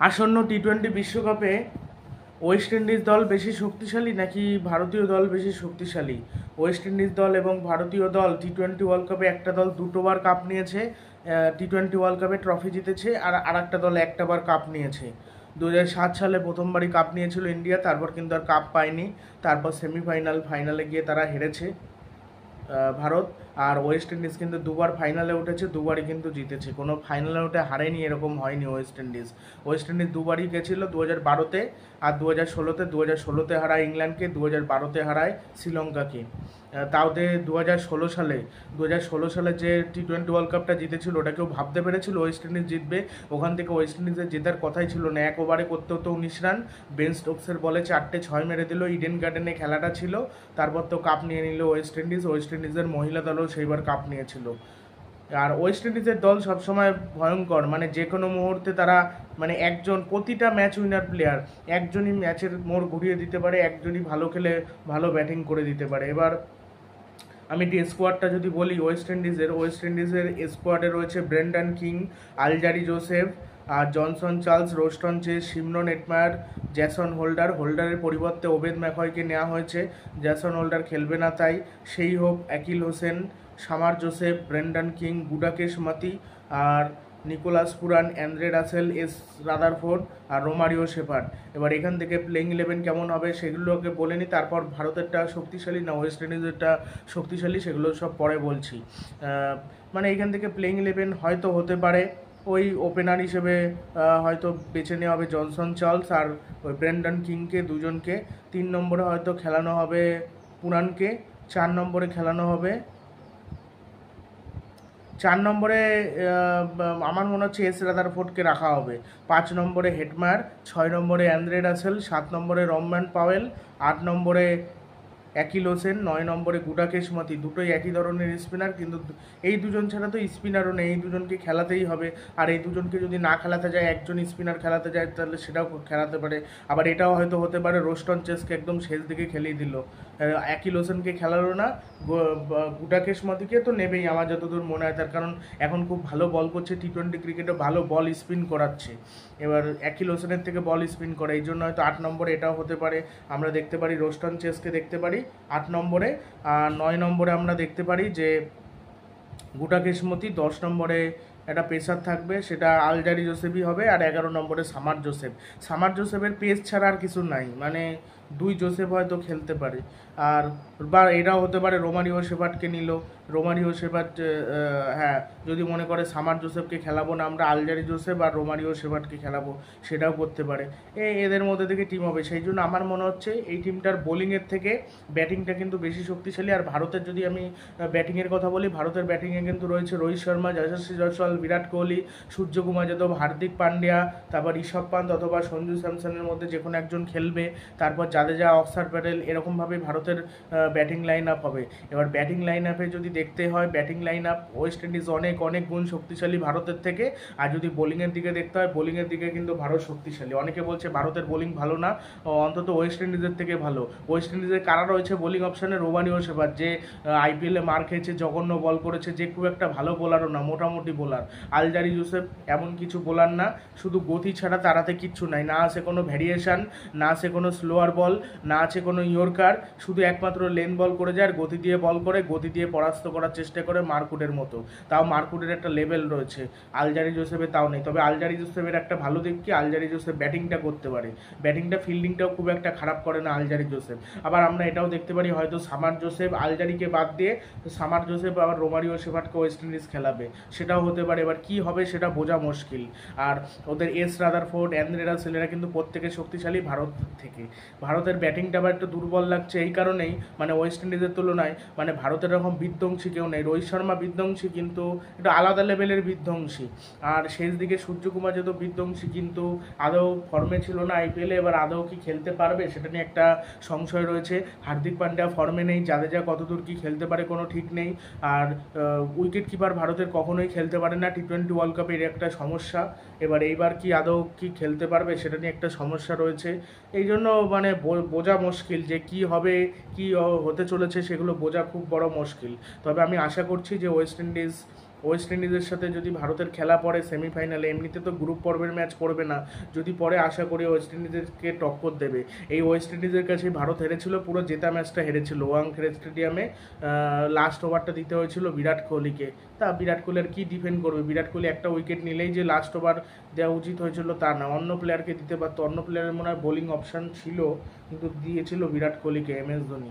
আসন্ন টি-20 বিশ্বকাপে West Indies দল বেশি শক্তিশালী নাকি ভারতীয় দল বেশি শক্তিশালী? ওয়েস্ট ইন্ডিজ দল এবং ভারতীয় দল টি-20 ওয়ার্ল্ড কাপে একটা দল দুটোবার কাপ নিয়েছে, টি-20 ওয়ার্ল্ড কাপে ট্রফি জিতেছে, আর আরেকটা দল একটাবার কাপ নিয়েছে। 2007 সালে প্রথমবারই কাপ নিয়েছিল ইন্ডিয়া, তারপর কিন্তু আর কাপ পায়নি। তারপর ফাইনালে গিয়ে তারা হেরেছে ভারত। আর ওয়েস্ট ইন্ডিজ কিন্তু দুবার ফাইনালে উঠেছে, দুবারই কিন্তু জিতেছে, কোনো ফাইনালে উঠে হারেনি এরকম হয়নি ওয়েস্ট ইন্ডিজ। ওয়েস্ট ইন্ডিজ দুবারই গেছিলো, 2012-তে আর 2016-তে। 2016-তে হারায় ইংল্যান্ডকে, 2012-তে হারায় শ্রীলঙ্কাকে। তাও 2016 সালে যে টি-20 ওয়ার্ল্ড কাপটা জিতেছিল, ওটা কেউ ভাবতে পেরেছিল ওয়েস্ট ইন্ডিজ জিতবে? ওখান থেকে ওয়েস্ট ইন্ডিজের জেতার কথাই ছিল না। 1 ওভারে করতে হতো 19 রান, বেন স্টোকসের বলে 4টে 6 মেরে দিল। ইডেন গার্ডেনে খেলাটা ছিল, তারপর তো কাপ নিয়ে নিল ওয়েস্ট ইন্ডিজ। ওয়েস্ট ইন্ডিজের মহিলা দলও সেইবার কাপ নিয়েছিল। আর ওয়েস্ট ইন্ডিজের দল সবসময় ভয়ঙ্কর, মানে যে কোনো মুহূর্তে তারা, মানে একজন প্রতিটা ম্যাচ উইনার প্লেয়ার, একজনই ম্যাচের মোড় ঘুরিয়ে দিতে পারে, একজনই ভালো খেলে ভালো ব্যাটিং করে দিতে পারে। এবার আমি স্কোয়াডটা যদি বলি ওয়েস্ট ইন্ডিজের স্কোয়াডে রয়েছে ব্রেন্ডন কিং, আলজারি জোসেফ, আর Johnson Charles, Roston Chase, Shimron Hetmyer, Jason হোল্ডারের পরিবর্তে ওবেদ ম্যাকয়কে নেওয়া হয়েছে। জ্যাসন হোল্ডার খেলবে না, তাই সেই হোক Akeal Hosein, Shamar Joseph, Brandon King, Gudakesh Motie, আর Nicholas Pooran, Andre Russell, S Rutherford, আর রোমারিও শেপার্ড। এবার এখান থেকে প্লেইং 11 কেমন হবে সেগুলোকে বলে নিই, তারপর ভারতেরটা শক্তিশালী না ওয়েস্ট ইন্ডিজেরটা শক্তিশালী সেগুলো সব পরে বলছি। মানে এখান থেকে প্লেইং 11 হয়তো হতে পারে ওই ওপেনার হিসেবে হয়তো বেছে নেওয়া হবে জনসন চার্লস আর ওই ব্রেন্ডন কিংকে, দুজনকে। 3 নম্বরে হয়তো খেলানো হবে পুরানকে, 4 নম্বরে খেলানো হবে, 4 নম্বরে আমার মনে হচ্ছে এস রাদারফোর্ডকে রাখা হবে। 5 নম্বরে হেটমায়ার, 6 নম্বরে অ্যান্দ্রে রাসেল, 7 নম্বরে রহমান পাওয়েল, 8 নম্বরে আকিল হোসেন, 9 নম্বরে গুডাকেশ মতি। দুটোই একই ধরনের স্পিনার, কিন্তু এই দুজন ছাড়া তো স্পিনারও নেই, এই দুজনকে খেলাতেই হবে। আর এই দুজনকে যদি না খেলাতে যায়, একজন স্পিনার খেলাতে যায়, তাহলে সেটাও খেলাতে পারে। আবার এটাও হয়তো হতে পারে রোস্টন চেসকে একদম শেষ দিকে খেলিয়ে দিল, আকিল হোসেনকে খেলালো না, গুডাকেশ মতিকে তো নেবেই আমার যতদূর মনে হয়, তার কারণ এখন খুব ভালো বল করছে, টি-20 ক্রিকেটে ভালো বল স্পিন করাচ্ছে। এবার আকিল হোসেনের থেকে বল স্পিন করে, এই জন্য হয়তো 8 নম্বরে এটাও হতে পারে। আমরা দেখতে পারি রোস্টন চেসকে দেখতে পারি 8 নম্বরে। আর 9 নম্বরে আমরা দেখতে পারি যে গুটাকেশ মতি। 10 নম্বরে একটা পেসার থাকবে, সেটা আলজারি জোসেফই হবে। আর 11 নম্বরে সামার জোসেফের পেস ছাড়া আর কিছু নাই, মানে 2 জোসেফ হয়তো খেলতে পারে। আর বা এটাও হতে পারে রোমারিও শেপার্ডকে নিল, রোমারিও শেপার্ড, হ্যাঁ, যদি মনে করে সামার জোসেফকে খেলাবো না আমরা, আলজারি জোসেফ আর রোমারিও শেপার্ডকে খেলাবো, সেটাও করতে পারে। এদের মধ্যে থেকে টিম হবে। সেই জন্য আমার মনে হচ্ছে এই টিমটার বোলিংয়ের থেকে ব্যাটিংটা কিন্তু বেশি শক্তিশালী। আর ভারতের যদি আমি ব্যাটিংয়ের কথা বলি, ভারতের ব্যাটিংয়ে কিন্তু রয়েছে রোহিত শর্মা, যশস্বী জয়সওয়াল, বিরাট কোহলি, সূর্যকুমার যাদব, হার্দিক পান্ডিয়া, তারপর ঋষভ পান্ত অথবা সঞ্জু স্যামসনের মধ্যে যে কোনো একজন খেলবে। তারপর জাদেজা, অক্সার প্যাটেল, এরকমভাবে ভারতের ব্যাটিং লাইন আপ হবে। এবার ব্যাটিং লাইন আপে যদি দেখতে হয়, batting line up West Indies অনেক অনেক গুণ শক্তিশালী ভারতের থেকে। আর যদি বোলিংয়ের দিকে দেখতে হয়, বোলিংয়ের দিকে কিন্তু ভারত শক্তিশালী। অনেকে বলছে ভারতের বোলিং ভালো না, অন্তত ওয়েস্ট ইন্ডিজের থেকে ভালো। ওয়েস্ট ইন্ডিজের কারা রয়েছে বোলিং অপশানে? রোমানিও শেপার্ড, যে আইপিএলে মার খেয়েছে, জঘন্য বল করেছে, যে খুব একটা ভালো বোলারও না, মোটামুটি বোলার। আলজারি জোসেফ এমন কিছু বোলার না, শুধু গতি ছাড়া তারাতে কিচ্ছু নাই, না আছে কোনো ভ্যারিয়েশন, না আছে কোনো স্লোয়ার বল, না আছে কোনো ইয়র্কার, শুধু একমাত্র লেন বল করে যায়, আর গতি দিয়ে বল করে, গতি দিয়ে পরাস্ত করার চেষ্টা করে মার্কুটের মতো। তাও মার্কুটের একটা লেভেল রয়েছে, আলজারি জোসেফের তাও নেই। তবে আলজারি জোসেফের একটা ভালো দিক কি, আলজারি জোসেফ ব্যাটিংটা করতে পারে, ব্যাটিংটা ফিল্ডিংটাও খুব একটা খারাপ করে না আলজারি জোসেফ। আবার আমরা এটাও দেখতে পারি হয়তো সামার জোসেফ আলজারিকে বাদ দিয়ে সামার জোসেফ আবার রোমারিও শেপার্ডকে ওয়েস্ট ইন্ডিজ খেলাবে, সেটাও হতে পারে। এবার কি হবে সেটা বোঝা মুশকিল। আর ওদের এস রাদারফোর্ড, অ্যান্দ্রে রাসেল, এরা কিন্তু প্রত্যেকে শক্তিশালী ভারত থেকে। ভারতের ব্যাটিংটা আবার একটু দুর্বল লাগছে এই কারণেই, মানে ওয়েস্ট ইন্ডিজের তুলনায়, মানে ভারতের এরকম বিধ্বংসী কেউ নেই। রোহিত শর্মা বিধ্বংসী, কিন্তু একটু আলাদা লেভেলের বিধ্বংসী। আর শেষ দিকে সূর্যকুমার যাদব বিধ্বংসী, কিন্তু আদৌ ফর্মে ছিল না আইপিএলে, এবার আদৌ কি খেলতে পারবে সেটা নিয়ে একটা সংশয় রয়েছে। হার্দিক পান্ডিয়া ফর্মে নেই, জাদেজা কতদূর কি খেলতে পারে কোনো ঠিক নেই। আর উইকেট কিপার ভারতের কখনোই খেলতে পারে না, টি-20 ওয়ার্ল্ড কাপের একটা সমস্যা। এবার এইবার কি আদৌ কি খেলতে পারবে সেটা নিয়ে একটা সমস্যা রয়েছে। এই জন্য মানে বোঝা মুশকিল যে কি হবে, কি হতে চলেছে, সেগুলো বোঝা খুব বড় মুশকিল। তবে আমি আশা করছি যে ওয়েস্ট ইন্ডিজ ওয়েস্ট ইন্ডিজের সাথে যদি ভারতের খেলা পড়ে সেমিফাইনালে, এমনিতে তো গ্রুপ পর্বের ম্যাচ পড়বে না, যদি পরে আশা করি ওয়েস্ট ইন্ডিজকে টক্কর দেবে। এই ওয়েস্ট ইন্ডিজের কাছে ভারত হেরেছিল, পুরো জেতা ম্যাচটা হেরেছিল ওয়াংখেড়ে স্টেডিয়ামে। লাস্ট ওভারটা দিতে হয়েছিল বিরাট কোহলিকে। তা বিরাট কোহলি আর কী ডিফেন্ড করবে? বিরাট কোহলি একটা উইকেট নিলেই যে লাস্ট ওভার দেওয়া উচিত হয়েছিল তা না, অন্য প্লেয়ারকে দিতে পারতো। অন্য প্লেয়ারের মনে হয় বোলিং অপশান ছিল, কিন্তু দিয়েছিল বিরাট কোহলিকে MS ধোনি।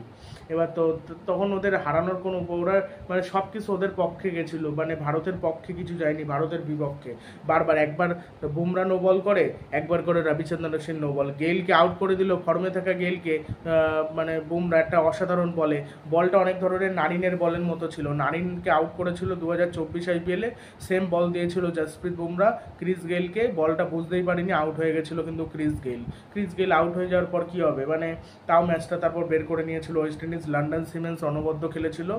এবার তো তখন ওদের হারানোর কোনো, ওরা মানে সব কিছু ওদের পক্ষে গেছিলো, মানে ভারতের পক্ষে কিছু যায়নি, ভারতের বিপক্ষে। বারবার একবার বুমরা নো বল করে, একবার করে রবিচন্দ্রন অশ্বিন নো বল, গেইলকে আউট করে দিল, ফর্মে থাকা গেইলকে। মানে বুমরা একটা অসাধারণ বলে, বলটা অনেক ধরনের নারিনের বলের মতো ছিল, নারিনকে আউট করেছিল 2024 IPL-এ, সেম বল দিয়েছিল জসপ্রীত বুমরা ক্রিস গেইলকে, বলটা বুঝতেই পারিনি, আউট হয়ে গেছিলো কিন্তু ক্রিস গেইল আউট হয়ে যাওয়ার পর কী হবে, মানে তাও ম্যাচটা তারপর বের করে নিয়েছিল ওয়েস্ট ইন্ডিজ। লন্ডন সিমেন্স অনবদ্য খেলেছিল,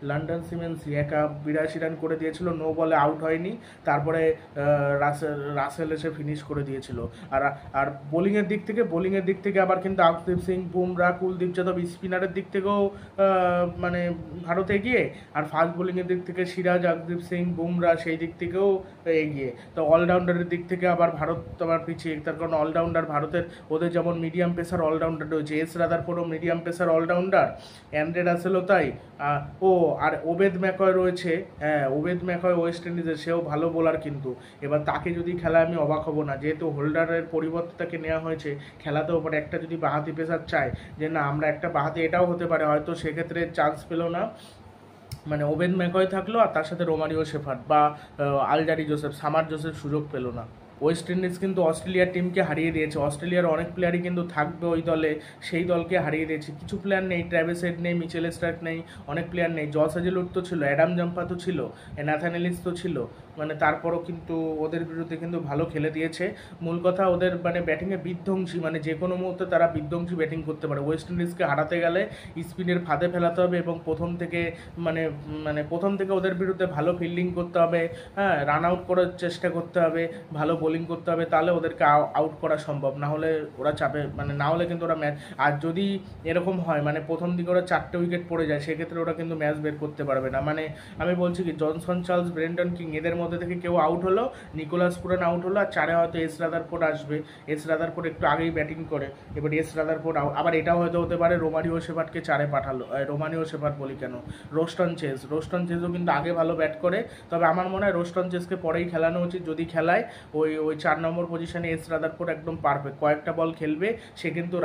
লন্ডন সিমেন্স একা 82 রান করে দিয়েছিল, নো বলে আউট হয়নি। তারপরে রাসেল এসে ফিনিশ করে দিয়েছিল। আর বোলিংয়ের দিক থেকে আবার কিন্তু আর্শদীপ সিং, বুমরা, কুলদীপ যাদব, স্পিনারের দিক থেকেও মানে ভারত এগিয়ে, আর ফাস্ট বোলিংয়ের দিক থেকে সিরাজ, আর্শদীপ সিং, বুমরা সেই দিক থেকেও এগিয়ে। তো অলরাউন্ডারের দিক থেকে আবার ভারত তোমার পিছিয়ে, তার কারণ অলরাউন্ডার ভারতের, ওদের যেমন মিডিয়াম পেসার অলরাউন্ডার রয়েছে, রাদারফোর্ডও মিডিয়াম পেসার অলরাউন্ডার, অ্যান্ড্রে রাসেলও তাই। আর ওবেদ ম্যাকয় রয়েছে, হ্যাঁ ওবেদ ম্যাকয় ওয়েস্ট ইন্ডিজের, সেও ভালো বোলার কিন্তু। এবার তাকে যদি খেলায় আমি অবাক হব না, যেহেতু হোল্ডারের পরিবর্তে তাকে নেওয়া হয়েছে, খেলাতেও পারে একটা যদি বাঁহাতি পেসার চায় যে না আমরা একটা বাঁহাতি, এটাও হতে পারে হয়তো, সেক্ষেত্রে চান্স পেল না, মানে ওবেদ ম্যাকয় থাকলো আর তার সাথে রোমারিও শেফার্ড বা আলজারি জোসেফ, সামার জোসেফ সুযোগ পেল না। ওয়েস্ট ইন্ডিজ কিন্তু অস্ট্রেলিয়ার টিমকে হারিয়ে দিয়েছে, অস্ট্রেলিয়ার অনেক প্লেয়ারই কিন্তু থাকবে ওই দলে, সেই দলকে হারিয়ে দিয়েছে। কিছু প্লেয়ার নেই, ট্র্যাভিস হেড নেই, মিচেল স্টার্ক নেই, অনেক প্লেয়ার নেই। জস হেজেলউড তো ছিল, অ্যাডাম জাম্পা তো ছিল, ন্যাথান এলিস তো ছিল, মানে তারপরও কিন্তু ওদের বিরুদ্ধে কিন্তু ভালো খেলে দিয়েছে। মূল কথা ওদের মানে ব্যাটিংয়ে বিধ্বংসী, মানে যে কোনো মুহূর্তে তারা বিধ্বংসী ব্যাটিং করতে পারে। ওয়েস্ট ইন্ডিজকে হারাতে গেলে স্পিনের ফাঁদে ফেলাতে হবে এবং প্রথম থেকে ওদের বিরুদ্ধে ভালো ফিল্ডিং করতে হবে, হ্যাঁ রান আউট করার চেষ্টা করতে হবে, ভালো বোলিং করতে হবে, তাহলে ওদেরকে আউট করা সম্ভব। না হলে ওরা চাপে, মানে না হলে কিন্তু ওরা ম্যাচ, আর যদি এরকম হয় মানে প্রথম দিকে ওরা 4টে উইকেট পড়ে যায়, সেক্ষেত্রে ওরা কিন্তু ম্যাচ বের করতে পারবে না। মানে আমি বলছি কি, জনসন চার্লস, ব্রেন্ডন কিং এদের মধ্যে থেকে কেউ আউট হলো, নিকোলাস পুরান আউট হলো, আর 4-এ হয়তো রাদারফোর্ড আসবে। রাদারফোর্ড একটু আগেই ব্যাটিং করে, এবার রাদারফোর্ড আবার এটাও হয়তো হতে পারে রোমারিও শেফার্ডকে 4-এ পাঠালো, রোমারিও শেফার্ড বলি কেন, রোস্টন চেজও কিন্তু আগে ভালো ব্যাট করে, তবে আমার মনে হয় রোস্টন চেজকে পরেই খেলানো উচিত, যদি খেলায় ওই 4 নম্বর পজিশনে রাদারফোর্ড একদম পারফেক্ট, কয়েকটা বল খেলবে সে, কিন্তু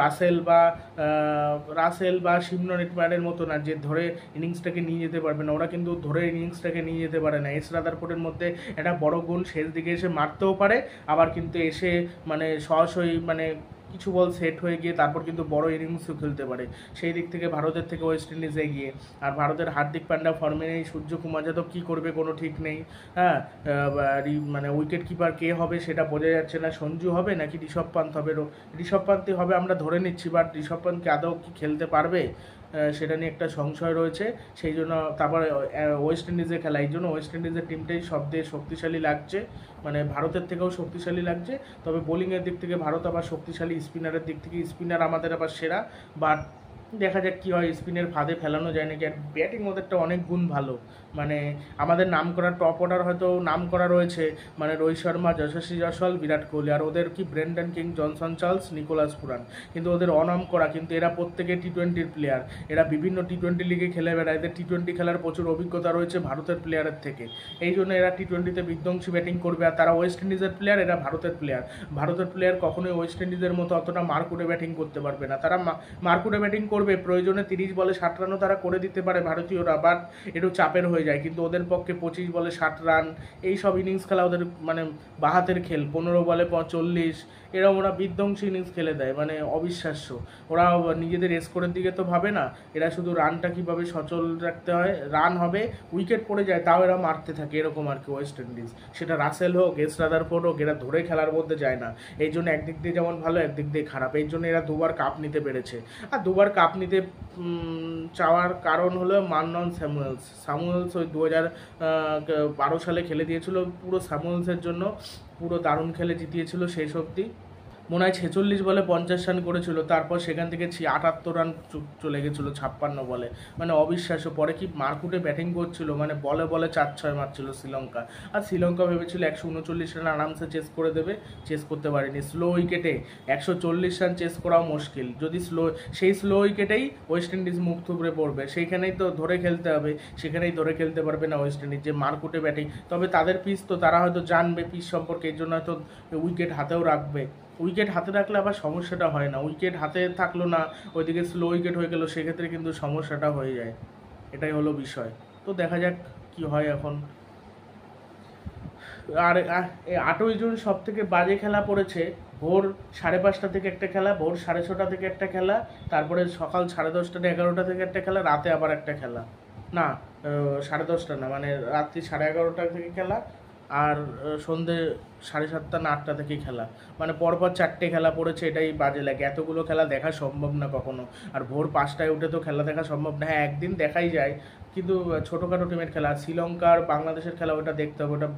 রাসেল বা শিমরন হেটমায়ারের মতো না যে ধরে ইনিংসটাকে নিয়ে যেতে পারবে না, ওরা কিন্তু ধরে ইনিংসটাকে নিয়ে যেতে পারে না। রাদারফোর্ডের মধ্যে একটা বড় গুণ, শেষ দিকে এসে মারতেও পারে, আবার কিন্তু এসে মানে সরাসরি মানে কিছু বল সেট হয়ে গিয়ে তারপর কিন্তু বড় ইনিংসও খেলতে পারে। সেই দিক থেকে ভারতের থেকে ওয়েস্ট ইন্ডিজ এগিয়ে। আর ভারতের হার্দিক পান্ডা ফর্মে নেই, সূর্যকুমার যাদব কী করবে কোনো ঠিক নেই, হ্যাঁ মানে উইকেট কিপার কে হবে সেটা বোঝা যাচ্ছে না, সঞ্জু হবে নাকি ঋষভ পান্ত হবে। ঋষভ পান্তই হবে আমরা ধরে নিচ্ছি, বাট ঋষভ পান্তকে আদৌ কি খেলতে পারবে সেটা নিয়ে একটা সংশয় রয়েছে। সেই জন্য তারপরে ওয়েস্ট ইন্ডিজে খেলা, এই জন্য ওয়েস্ট ইন্ডিজের টিমটাই সবচেয়ে শক্তিশালী লাগছে, মানে ভারতের থেকেও শক্তিশালী লাগছে। তবে বোলিংয়ের দিক থেকে ভারত আবার শক্তিশালী, স্পিনারের দিক থেকে স্পিনার আমাদের আবার সেরা, বাট দেখা যাক কী হয়, স্পিনের ফাঁদে ফেলানো যায় নাকি। আর ব্যাটিং ওদেরটা অনেক গুণ ভালো, মানে আমাদের নাম করা টপ অর্ডার হয়তো নাম করা রয়েছে, মানে রোহিত শর্মা, যশস্বী জয়সওয়াল, বিরাট কোহলি, আর ওদের কি Brandon King, Johnson Charles, Nicholas Pooran, কিন্তু ওদের অনাম করা, কিন্তু এরা প্রত্যেকে T20-র প্লেয়ার, এরা বিভিন্ন T20 লিগে খেলে বেড়ায়, এদের T20 খেলার প্রচুর অভিজ্ঞতা রয়েছে ভারতের প্লেয়ারের থেকে, এই জন্য এরা T20-তে বিধ্বংসী ব্যাটিং করবে। আর তারা ওয়েস্ট ইন্ডিজের প্লেয়ার, এরা ভারতের প্লেয়ার কখনোই ওয়েস্ট ইন্ডিজের মতো অতটা মারকুটে ব্যাটিং করতে পারবে না, তারা মারকুটে ব্যাটিং করবে, প্রয়োজনে 30 বলে 60 রানও তারা করে দিতে পারে ভারতীয়রা, বাট একটু চাপের হয়ে যায়, কিন্তু ওদের পক্ষে 25 বলে 60 রান এই সব ইনিংস খেলা ওদের মানে বাহাতের খেল, 15 বলে 40 এরকম ওরা বিধ্বংসী ইনিংস খেলে দেয়, মানে অবিশ্বাস্য। ওরা নিজেদের স্কোরের দিকে তো ভাবে না, এরা শুধু রানটা কীভাবে সচল রাখতে হয়, রান হবে, উইকেট পড়ে যায় তাও এরা মারতে থাকে, এরকম আর কি ওয়েস্ট ইন্ডিজ। সেটা রাসেল হোক, রাদারফোর্ড হোক, এরা ধরে খেলার মধ্যে যায় না, এই জন্য একদিক দিয়ে যেমন ভালো একদিক দিয়ে খারাপ, এই জন্য এরা 2বার কাপ নিতে পেরেছে। আর 2বার কাপ নিতে চাওয়ার কারণ হলো মান্নন স্যামুয়েলস ওই 2012 সালে খেলে দিয়েছিল, পুরো স্যামুয়েলসের জন্য পুরো দারুণ খেলে জিতিয়েছিল শেষ অবধি। মনে হয় 46 বলে 50 রান করেছিল, তারপর সেখান থেকে 78 রান চলে গেছিলো 56 বলে। মানে অবিশ্বাস্য। পরে কি মারকুটে ব্যাটিং করছিল, মানে বলে বলে 4-6 মারছিল শ্রীলঙ্কা। আর শ্রীলঙ্কা ভেবেছিল 139 রান আরামসে চেস করে দেবে, চেস করতে পারেনি। স্লো উইকেটে 140 রান চেস করাও মুশকিল। যদি সেই স্লো উইকেটেই ওয়েস্ট ইন্ডিজ মুখ থুবড়ে পড়বে, সেইখানেই তো ধরে খেলতে হবে, সেখানেই ধরে খেলতে পারবে না ওয়েস্ট ইন্ডিজ, যে মারকুটে ব্যাটিং। তবে তাদের পিচ তো তারা হয়তো জানবে পিচ সম্পর্কে, এর জন্য হয়তো উইকেট হাতেও রাখবে। উইকেট হাতে রাখলে আবার সমস্যাটা হয় না, উইকেট হাতে থাকলো না, ওইদিকে স্লো উইকেট হয়ে গেল, সেক্ষেত্রে কিন্তু সমস্যাটা হয়ে যায়। এটাই হলো বিষয়। তো দেখা যাক কি হয় এখন। আর 8ই জুন সব থেকে বাজে খেলা পড়েছে। ভোর 5:30 থেকে একটা খেলা, ভোর 6:30 থেকে একটা খেলা, তারপরে সকাল 10:30 11টা থেকে একটা খেলা, রাতে আবার একটা খেলা। না, 10:30 না, মানে রাত্রি 11:30 থেকে খেলা, আর সন্ধে 7:30 না 8টা থেকে খেলা। মানে পরপর 4টে খেলা পড়েছে, এটাই বাজে লাগে। এতগুলো খেলা দেখা সম্ভব না কখনো। আর ভোর 5টায় উঠে তো খেলা দেখা সম্ভব না। হ্যাঁ, একদিন দেখাই যায়, কিন্তু ছোটোখাটো টিমের খেলা। শ্রীলঙ্কা আর বাংলাদেশের খেলা, ওটা দেখতে হবে। ওটা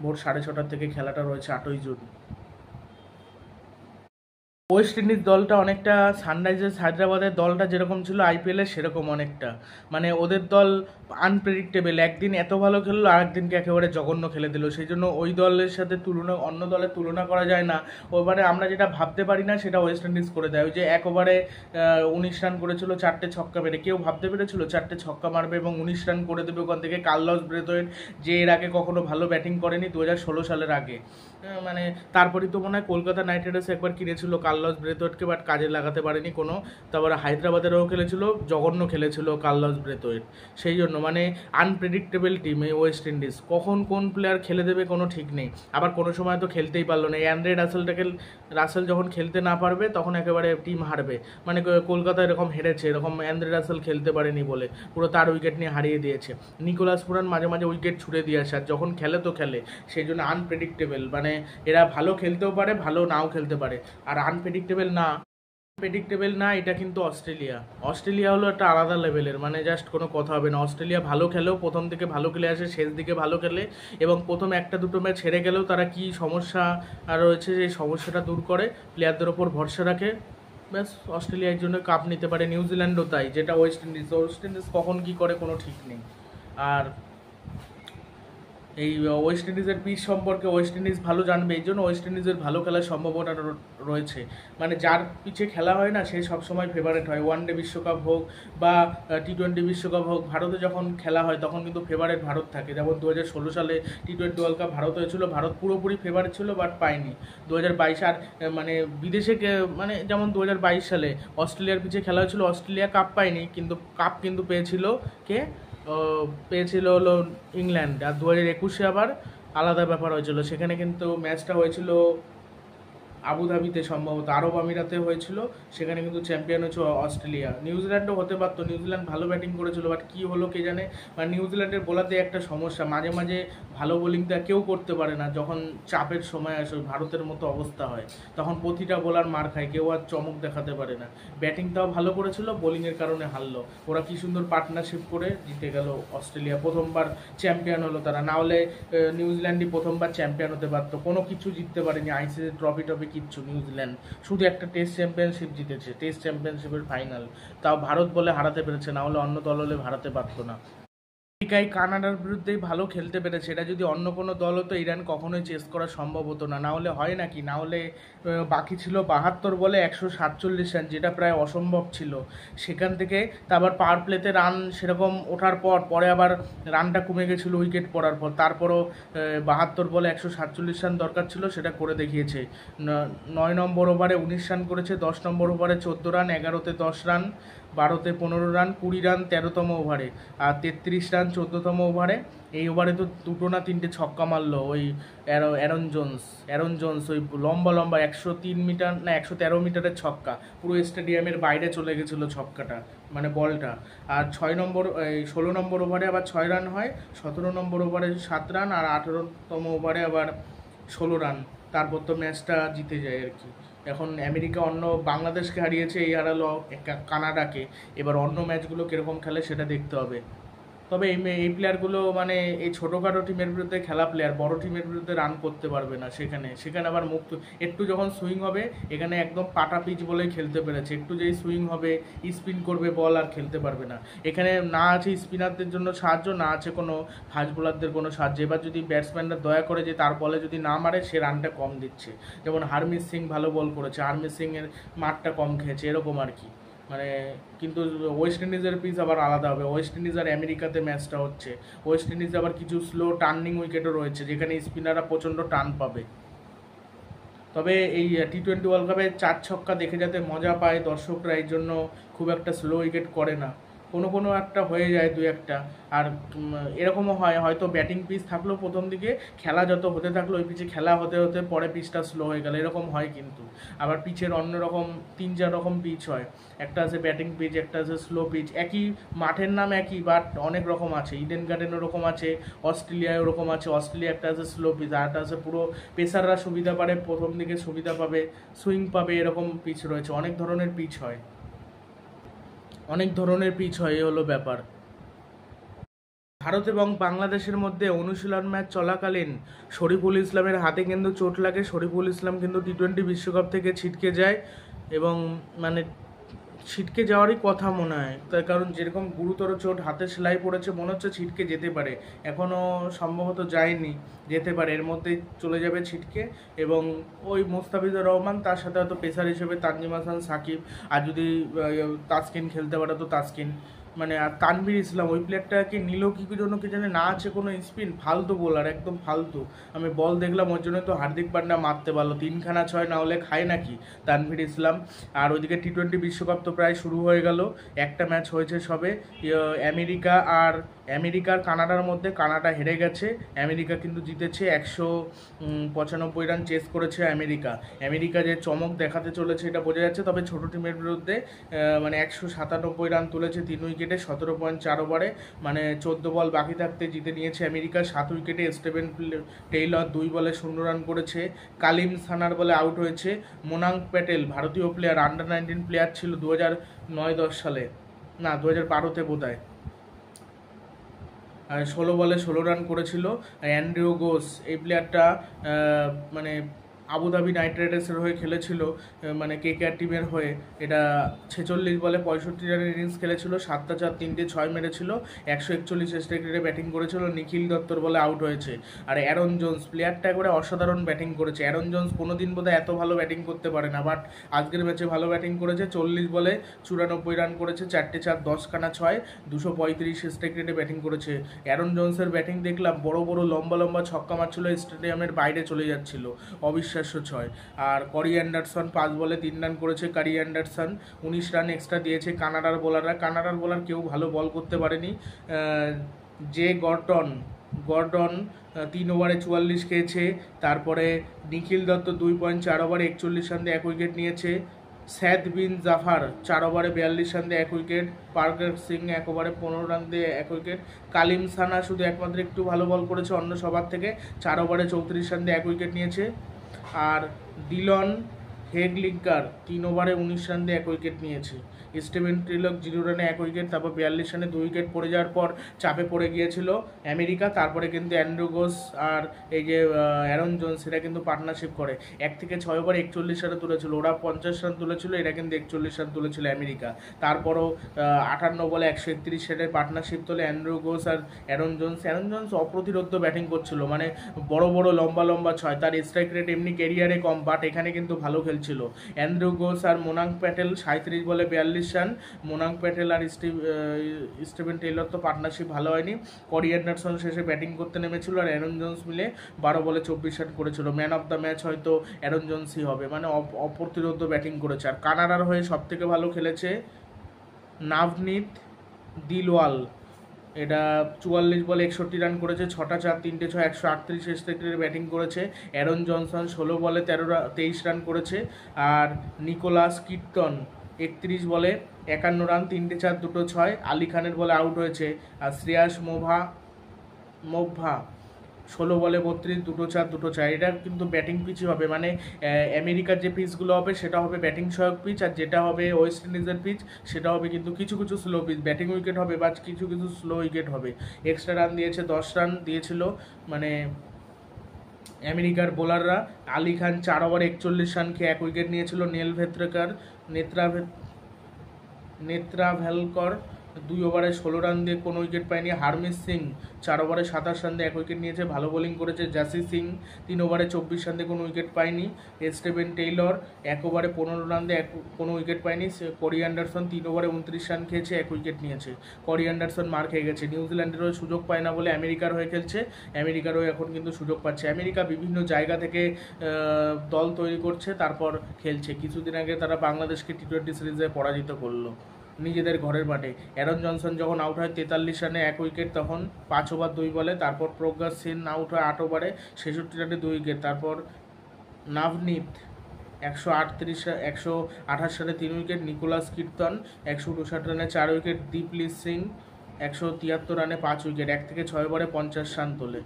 ভোর 6:30 থেকে খেলাটা রয়েছে 8ই জুন। ওয়েস্ট ইন্ডিজ দলটা অনেকটা সানরাইজার্স হায়দ্রাবাদের দলটা যেরকম ছিল আইপিএলে, সেরকম অনেকটা। মানে ওদের দল আনপ্রেডিক্টেবল, একদিন এত ভালো খেললো, আরেকদিনকে একেবারে জঘন্য খেলে দিল। সেই জন্য ওই দলের সাথে অন্য দলের তুলনা করা যায় না। ওবারে আমরা যেটা ভাবতে পারি না, সেটা ওয়েস্ট ইন্ডিজ করে দেয়। ওই যে 1 ওভারে 19 রান করেছিল 4টে ছক্কা মেরে, কেউ ভাবতে পেরেছিল 4টে ছক্কা মারবে এবং 19 রান করে দেবে ওখান থেকে? কার্লোস ব্রেথওয়েট, যে এর আগে কখনো ভালো ব্যাটিং করেনি 2016 সালের আগে। মানে তারপরেই তো মনে হয় কলকাতা নাইট রাইডার্স একবার কিনেছিল কার্লোস ব্রেথওয়েটকে, বাট কাজে লাগাতে পারেনি কোনো। তারপরে হায়দ্রাবাদেরও খেলেছিল, জঘন্য খেলেছিল কার্লোস ব্রেথওয়েট। সেই জন্য মানে আনপ্রেডিক্টেবল টিম এই ওয়েস্ট ইন্ডিজ, কখন কোন প্লেয়ার খেলে দেবে কোনো ঠিক নেই। আবার কোনো সময় তো খেলতেই পারলো না। অ্যান্ড্রে রাসেল যখন খেলতে না পারবে, তখন একেবারে টিম হারবে। মানে কলকাতা এরকম হেরেছে, এরকম অ্যান্ড্রে রাসেল খেলতে পারেনি বলে পুরো তার উইকেট নিয়ে হারিয়ে দিয়েছে। নিকোলাস পুরান মাঝে মাঝে উইকেট ছুড়ে দিয়ে আসে, আর যখন খেলে তো খেলে। সেই জন্য আনপ্রেডিক্টেবল, মানে এরা ভালো খেলতেও পারে, ভালো নাও খেলতে পারে। আর আনপ্রেডিক্টেবল না, এটা কিন্তু অস্ট্রেলিয়া হলো একটা আলাদা লেভেলের, মানে জাস্ট কোনো কথা হবে না। অস্ট্রেলিয়া ভালো খেলেও প্রথম দিকে ভালো খেলে আসে, শেষ দিকে ভালো খেলে, এবং প্রথম 1-2 ম্যাচ হেরে গেলেও তারা কি সমস্যা রয়েছে সেই সমস্যাটা দূর করে, প্লেয়ারদের ওপর ভরসা রাখে, ব্যাস অস্ট্রেলিয়া এর জন্য কাপ নিতে পারে। নিউজিল্যান্ডও তাই, যেটা ওয়েস্ট ইন্ডিজ কখন কি করে কোনো ঠিক নেই। আর এই ওয়েস্ট ইন্ডিজের পিচ সম্পর্কে ওয়েস্ট ইন্ডিজ ভালো জানবে, এই জন্য ওয়েস্ট ইন্ডিজের ভালো খেলার সম্ভাবনা রয়েছে। মানে যার পিচে খেলা হয় না, সে সবসময় ফেভারেট হয়। ওয়ানডে বিশ্বকাপ হোক বা টি20 বিশ্বকাপ হোক, ভারতে যখন খেলা হয় তখন কিন্তু ফেভারেট ভারত থাকে। যেমন 2016 সালে টি20 ওয়ার্ল্ড কাপ ভারত হয়েছিল, ভারত পুরোপুরি ফেভারেট ছিল, বাট পায়নি। 2022 আর মানে বিদেশে মানে যেমন 2022 সালে অস্ট্রেলিয়ার পিচে খেলা হয়েছিল, অস্ট্রেলিয়া কাপ পায়নি, কিন্তু কাপ কিন্তু পেয়েছিল কে? পেয়েছিল হলো ইংল্যান্ড। আর 2021 আবার আলাদা ব্যাপার হয়েছিল, সেখানে কিন্তু ম্যাচটা হয়েছিল আবুধাবিতে, সম্ভবত আরব আমিরাতে হয়েছিল। সেখানে কিন্তু চ্যাম্পিয়ন হয়েছে অস্ট্রেলিয়া। নিউজিল্যান্ডও হতে পারতো, নিউজিল্যান্ড ভালো ব্যাটিং করেছিল, বাট কী হলো কে জানে। মানে নিউজিল্যান্ডের বোলারদের একটা সমস্যা, মাঝে মাঝে ভালো বোলিংটা কেউ করতে পারে না। যখন চাপের সময় আসে, ভারতের মতো অবস্থা হয়, তখন প্রতিটা বোলার মার খায়, কেউ আর চমক দেখাতে পারে না। ব্যাটিংটাও ভালো করেছিল, বোলিংয়ের কারণে হারলো। ওরা কি সুন্দর পার্টনারশিপ করে জিতে গেল অস্ট্রেলিয়া, প্রথমবার চ্যাম্পিয়ন হলো তারা। না হলে নিউজিল্যান্ডই প্রথমবার চ্যাম্পিয়ন হতে পারতো, কোনো কিছু জিততে পারেনি, আইসিসি ট্রফি কিচ্ছু। নিউজিল্যান্ড শুধু একটা টেস্ট চ্যাম্পিয়নশিপ জিতেছে, টেস্ট চ্যাম্পিয়নশিপের ফাইনাল, তাও ভারত বলে হারাতে পেরেছে, না হলে অন্য দল হলে হারাতে পারতো না। আমেরিকায় কানাডার বিরুদ্ধেই ভালো খেলতে পেরেছে, এটা যদি অন্য কোনো দল হতো ইরান কখনোই চেস করা সম্ভব হতো না। না হলে হয় নাকি, না হলে বাকি ছিল 72 বলে 147 রান, যেটা প্রায় অসম্ভব ছিল। সেখান থেকে তারপর পাওয়ার প্লেতে রান সেরকম ওঠার পরে আবার রানটা কমে গেছিলো উইকেট পড়ার পর, তারপরও 72 বলে 147 রান দরকার ছিল, সেটা করে দেখিয়েছে। 9 নম্বর ওভারে 19 রান করেছে, 10 নম্বর ওভারে 14 রান, 11তে 10 রান, 12তে 15 রান, 20 রান 13তম ওভারে, আর 33 রান 14তম ওভারে। এই ওভারে তো 2টো না 3টে ছক্কা মারলো ওই অ্যারন জোন্স ওই লম্বা 103 মিটার না 113 মিটারের ছক্কা, পুরো স্টেডিয়ামের বাইরে চলে গেছিলো ছক্কাটা, মানে বলটা। আর 16 নম্বর ওভারে আবার 6 রান হয়, 17 নম্বর ওভারে 7 রান, আর 18তম ওভারে আবার 16 রান। তারপর তো ম্যাচটা জিতে যায় আর কি। এখন আমেরিকা বাংলাদেশকে হারিয়েছে, এই হারালো কানাডাকে। এবার অন্য ম্যাচগুলো কীরকম খেলে সেটা দেখতে হবে। তবে এই প্লেয়ারগুলো মানে এই ছোটোখাটো টিমের বিরুদ্ধে খেলা প্লেয়ার, বড় টিমের বিরুদ্ধে রান করতে পারবে না। সেখানে আবার মুক্ত একটু যখন সুইং হবে, এখানে একদম পাটা পিচ বলেই খেলতে পেরেছে। একটু যেই সুইং হবে, স্পিন করবে বল, আর খেলতে পারবে না। এখানে না আছে স্পিনারদের জন্য সাহায্য, না আছে কোনো ফাস্ট বোলারদের কোনো সাহায্য। এবার যদি ব্যাটসম্যানরা দয়া করে যে তার বলে যদি না মারে, সে রানটা কম দিচ্ছে। যেমন হারমিত সিং ভালো বল করেছে, হারমিত সিংয়ের মারটা কম খেয়েছে, এরকম আর কি। মানে কিন্তু ওয়েস্ট ইন্ডিজের পিচ আবার আলাদা হবে। ওয়েস্ট ইন্ডিজ আর আমেরিকাতে ম্যাচটা হচ্ছে। ওয়েস্ট ইন্ডিজে আবার কিছু স্লো টার্নিং উইকেটও রয়েছে, যেখানে স্পিনাররা প্রচণ্ড টান পাবে। তবে এই টি-20 ওয়ার্ল্ড কাপে 4 ছক্কা দেখে যাতে মজা পায় দর্শকরা, এই জন্য খুব একটা স্লো উইকেট করে না। কোনো একটা হয়ে যায়, 2-1টা। আর এরকমও হয়, হয়তো ব্যাটিং পিচ থাকলেও প্রথম দিকে, খেলা যত হতে থাকলো ওই পিচে খেলা হতে হতে পরে পিচটা স্লো হয়ে গেল, এরকম হয়। কিন্তু আবার পিচের অন্যরকম 3-4 রকম পিচ হয়। একটা আছে ব্যাটিং পিচ, একটা আছে স্লো পিচ। একই মাঠের নাম একই, বাট অনেক রকম আছে। ইডেন গার্ডেন ওরকম আছে, অস্ট্রেলিয়ায় ওরকম আছে। অস্ট্রেলিয়া একটা আছে স্লো পিচ, আর একটা আছে পুরো পেসাররা সুবিধা পারে, প্রথম দিকে সুবিধা পাবে, সুইং পাবে, এরকম পিচ রয়েছে। অনেক ধরনের পিচ হয়, এই হলো ব্যাপার। ভারত এবং বাংলাদেশের মধ্যে অনুশীলন ম্যাচ চলাকালীন শরীফুল ইসলামের হাতে কিন্তু চোট লাগে। শরীফুল ইসলাম কিন্তু টি-20 বিশ্বকাপ থেকে ছিটকে যায়, এবং মানে ছিটকে যাওয়ারই কথা মনে হয়। তার কারণ যেরকম গুরুতর চোট, হাতে সেলাই পড়েছে, মনে হচ্ছে ছিটকে যেতে পারে। এখনও সম্ভবত যায়নি, যেতে পারে, এর মধ্যেই চলে যাবে ছিটকে। এবং ওই মোস্তাফিজুর রহমান, তার সাথে হয়তো পেসার হিসেবে তানজিম হাসান, সাকিব, আর যদি তাসকিন খেলতে পারে তো তাসকিন। মানে আর তানভীর ইসলাম, ওই প্লেয়ারটাকে নিল কি জন্য কি জানে, না আছে কোনো স্পিন, ফালতু বোলার, একদম ফালতু। আমি বল দেখলাম, ওর জন্য তো হার্দিক পান্ডা মারতে পারলো। 3খানা 6 না হলে খায় নাকি তানভীর ইসলাম। আর ওইদিকে টি-20 বিশ্বকাপ তো প্রায় শুরু হয়ে গেল। একটা ম্যাচ হয়েছে সবে, আমেরিকার কানাডার মধ্যে। কানাডা হেরে গেছে, আমেরিকা কিন্তু জিতেছে। 195 রান চেস করেছে আমেরিকা যে চমক দেখাতে চলেছে এটা বোঝা যাচ্ছে। তবে ছোটো টিমের বিরুদ্ধে মানে 197 রান তুলেছে 3 উইকেটে, 17.4 ওভারে। মানে 14 বল বাকি থাকতে জিতে নিয়েছে আমেরিকা। 7 উইকেটে স্টিভেন টেইলর 2 বলে 0 রান করেছে। কালিম সানার বলে আউট হয়েছে। মোনাঙ্ক প্যাটেল, ভারতীয় প্লেয়ার, আন্ডার-19 প্লেয়ার ছিল 2009-10 সালে, না 2012-তে বোধ হয়। 16 বলে 16 রান করেছিল। অ্যান্ড্রিউ গোস, এই প্লেয়ারটা মানে আবুধাবি নাইট রাইডার্সের হয়ে খেলেছিল, মানে কেকেআর টিমের হয়ে। এটা 46 বলে 65 রানের ইনিংস খেলেছিল, 7টা 4 3টে 6 মেরেছিল, 141 স্ট্রাইক রেটে ব্যাটিং করেছিল। নিখিল দত্তর বলে আউট হয়েছে। আর অ্যারন জোন্স, প্লেয়ারটা একবারে অসাধারণ ব্যাটিং করেছে। অ্যারন জোন্স কোনোদিন বোধহয় এত ভালো ব্যাটিং করতে পারে না, বাট আজকের ম্যাচে ভালো ব্যাটিং করেছে। 40 বলে 94 রান করেছে, 4টে 4 10খানা 6, 235 স্ট্রাইক রেটে ব্যাটিং করেছে। অ্যারন জোন্সের ব্যাটিং দেখলাম, বড় লম্বা ছক্কা মারছিল, স্টেডিয়ামের বাইরে চলে যাচ্ছিল, অবিশ্বাস্য 6। আর করি অ্যান্ডারসন 5 বলে 3 রান করেছে। করি অ্যান্ডারসন 19 রান এক্সট্রা দিয়েছে কানাডার বোলার কেউ ভালো বল করতে পারেনি। জে গর্ডন 3 ওভারে 44 খেয়েছে। তারপরে নিখিল দত্ত 2.4 ওভারে 41 রান দিয়ে 1 উইকেট নিয়েছে। স্যাদ বিন জাফার 4 ওভারে 42 রান দিয়ে 1 উইকেট। পার্কার সিং 1 ওভারে 15 রান দিয়ে 1 উইকেট। কালিম সানা শুধু একমাত্র একটু ভালো বল করেছে অন্য সবার থেকে, 4 ওভারে 34 রান দিয়ে 1 উইকেট নিয়েছে। আর ডিলন হেগলিগার 3 ওভারে 19 রান দিয়ে 1 উইকেট নিয়েছে। স্টিভেন টেইলর 0 রানে 1 উইকেট। তারপর 42 রানে 2 উইকেট পড়ে যাওয়ার পর চাপে পড়ে গিয়েছিল আমেরিকা। তারপরে কিন্তু অ্যান্ড্রু গোস আর এই যে অ্যারন জোন্স, এরা কিন্তু পার্টনারশিপ করে। 1 থেকে 6 ওভারে 41 রানে তুলেছিল, ওরা 50 রান তুলেছিল, এরা কিন্তু 41 রান তুলেছিল আমেরিকা। তারপরও 58 বলে 131 রানের পার্টনারশিপ তোলে অ্যান্ড্রু গোস আর অ্যারন জোন্স অপ্রতিরোধ ব্যাটিং করছিল, মানে বড় লম্বা 6। তার স্ট্রাইক রেট এমনি ক্যারিয়ারে কম, বাট এখানে কিন্তু ভালো খেলছিল। অ্যান্ড্রু গোস আর মোনাঙ্ক প্যাটেল 37 বলে 42 রান। মোনাঙ্ক প্যাটেল আর স্টিভেন টেইলর তো পার্টনারশিপ ভালো হয়নি। করি অ্যান্ডারসন শেষে ব্যাটিং করতে নেমেছিল, আর অ্যারন জোন্স মিলে 12 বলে 24 রান করেছিল। ম্যান অফ দ্য ম্যাচ হয়তো অ্যারন জোন্সই হবে, মানে অপ্রতিরোধ ব্যাটিং করেছে। আর কানাডার হয়ে সবথেকে ভালো খেলেছে নাভনীত দিলওয়াল, এটা 44 বলে 61 রান করেছে, 6টা 4 3টে 6, 138 স্ট্রাইক ব্যাটিং করেছে। অ্যারন জনসন 16 বলে 23 রান করেছে। আর নিকোলাস কির্টন 31 বলে 51 রান, 3টে 4 2টো 6। আলী খানের বলে আউট হয়েছে। আর শ্রেয়াস মোভা 16 বলে 32, দুটো চার দুটো চার। এটা কিন্তু ব্যাটিং পিচই হবে, মানে আমেরিকার যে পিচগুলো হবে সেটা হবে ব্যাটিং সহায়ক পিচ, আর যেটা হবে ওয়েস্ট ইন্ডিজের পিচ সেটা হবে কিন্তু কিছু কিছু স্লো পিচ, ব্যাটিং উইকেট হবে বা কিছু কিছু স্লো উইকেট হবে। এক্সট্রা রান দিয়েছে, 10 রান দিয়েছিল মানে আমেরিকার বোলাররা। আলী খান 4 ওভারে 41 রান খেয়ে 1 উইকেট নিয়েছিল। নেত্রাভেলকর 2 ওভারে 16 রান দিয়ে কোনো উইকেট পায়নি। হারমিত সিং 4 ওভারে 27 রান দিয়ে 1 উইকেট নিয়েছে, ভালো বোলিং করেছে। জাসি সিং 3 ওভারে 24 রান দিয়ে কোনো উইকেট পায়নি। স্টিভেন টেইলর 1 ওভারে 15 রান দিয়ে কোনো উইকেট পায়নি। করি অ্যান্ডারসন 3 ওভারে 29 রান খেয়েছে, 1 উইকেট নিয়েছে। করি অ্যান্ডারসন মার খেয়ে গেছে। নিউজিল্যান্ডেরও সুযোগ পায় না বলে আমেরিকার হয়ে খেলছে, আমেরিকারও এখন কিন্তু সুযোগ পাচ্ছে। আমেরিকা বিভিন্ন জায়গা থেকে দল তৈরি করছে, তারপর খেলছে। কিছুদিন আগে তারা বাংলাদেশকে টি-20 সিরিজে পরাজিত করলো নিজেদের ঘরের মাঠে। অ্যারন জনসন যখন আউট হয় 43 রানে 1 উইকেট, তখন 5 ওভার 2 বলে। তারপর প্রজ্ঞা সিং আউট হয় 8 ওভারে 66 রানে 2 উইকেট। তারপর নাভনীত 128 রানে 3 উইকেট। নিকোলাস কির্তন 159 রানে 4 উইকেট। দীপলি সিং 173 রানে 5 উইকেট। 1 থেকে 6 ওভারে 50 রান তোলে।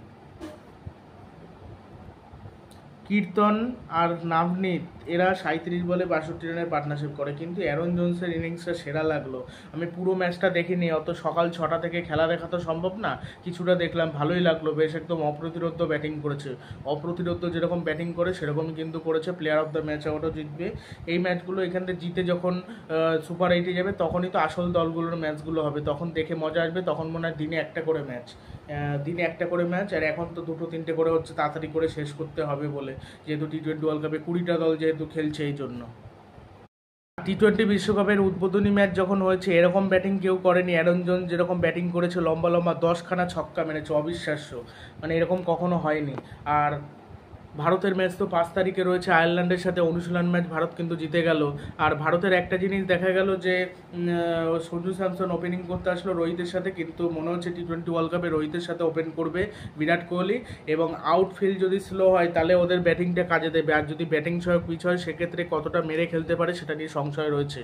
কীর্তন আর নাভনীত এরা 37 বলে 62 রানের পার্টনারশিপ করে, কিন্তু অ্যারন জোন্সের ইনিংসটা সেরা লাগলো। আমি পুরো ম্যাচটা দেখিনি, অত সকাল 6টা থেকে খেলা দেখা তো সম্ভব না, কিছুটা দেখলাম, ভালোই লাগলো। বেশ একদম অপ্রতিরোধ্য ব্যাটিং করেছে, অপ্রতিরোধ্য যেরকম ব্যাটিং করে সেরকমই কিন্তু করেছে। প্লেয়ার অফ দ্য ম্যাচ অ্যাওয়ার্ডও জিতবে। এই ম্যাচগুলো এখান থেকে জিতে যখন সুপার 8-এ যাবে তখনই তো আসল দলগুলোর ম্যাচগুলো হবে, তখন দেখে মজা আসবে। তখন মনে হয় দিনে একটা করে ম্যাচ, আর এখন তো 2-3টে করে হচ্ছে, তাড়াতাড়ি করে শেষ করতে হবে বলে, যেহেতু টি-20 ওয়ার্ল্ড কাপে 20টা দল যেহেতু খেলছে এই জন্য। টি-20 বিশ্বকাপের উদ্বোধনী ম্যাচ যখন হয়েছে এরকম ব্যাটিং কেউ করেনি। অ্যারন জোন্স যেরকম ব্যাটিং করেছে, লম্বা লম্বা 10খানা ছক্কা মেরেছে, অবিশ্বাস্য, মানে এরকম কখনো হয়নি। আর ভারতের ম্যাচ তো 5 তারিখে রয়েছে আয়ারল্যান্ডের সাথে, অনুশীলন ম্যাচ ভারত কিন্তু জিতে গেল। আর ভারতের একটা জিনিস দেখা গেল যে সঞ্জু স্যামসন ওপেনিং করতে আসলো রোহিতের সাথে, কিন্তু মনে হচ্ছে টি-20 ওয়ার্ল্ড কাপে রোহিতের সাথে ওপেন করবে বিরাট কোহলি। এবং আউটফিল্ড যদি স্লো হয় তাহলে ওদের ব্যাটিংটা কাজে দেবে, আর যদি ব্যাটিং সহায়ক পিচ হয় সেক্ষেত্রে কতটা মেরে খেলতে পারে সেটা নিয়ে সংশয় রয়েছে।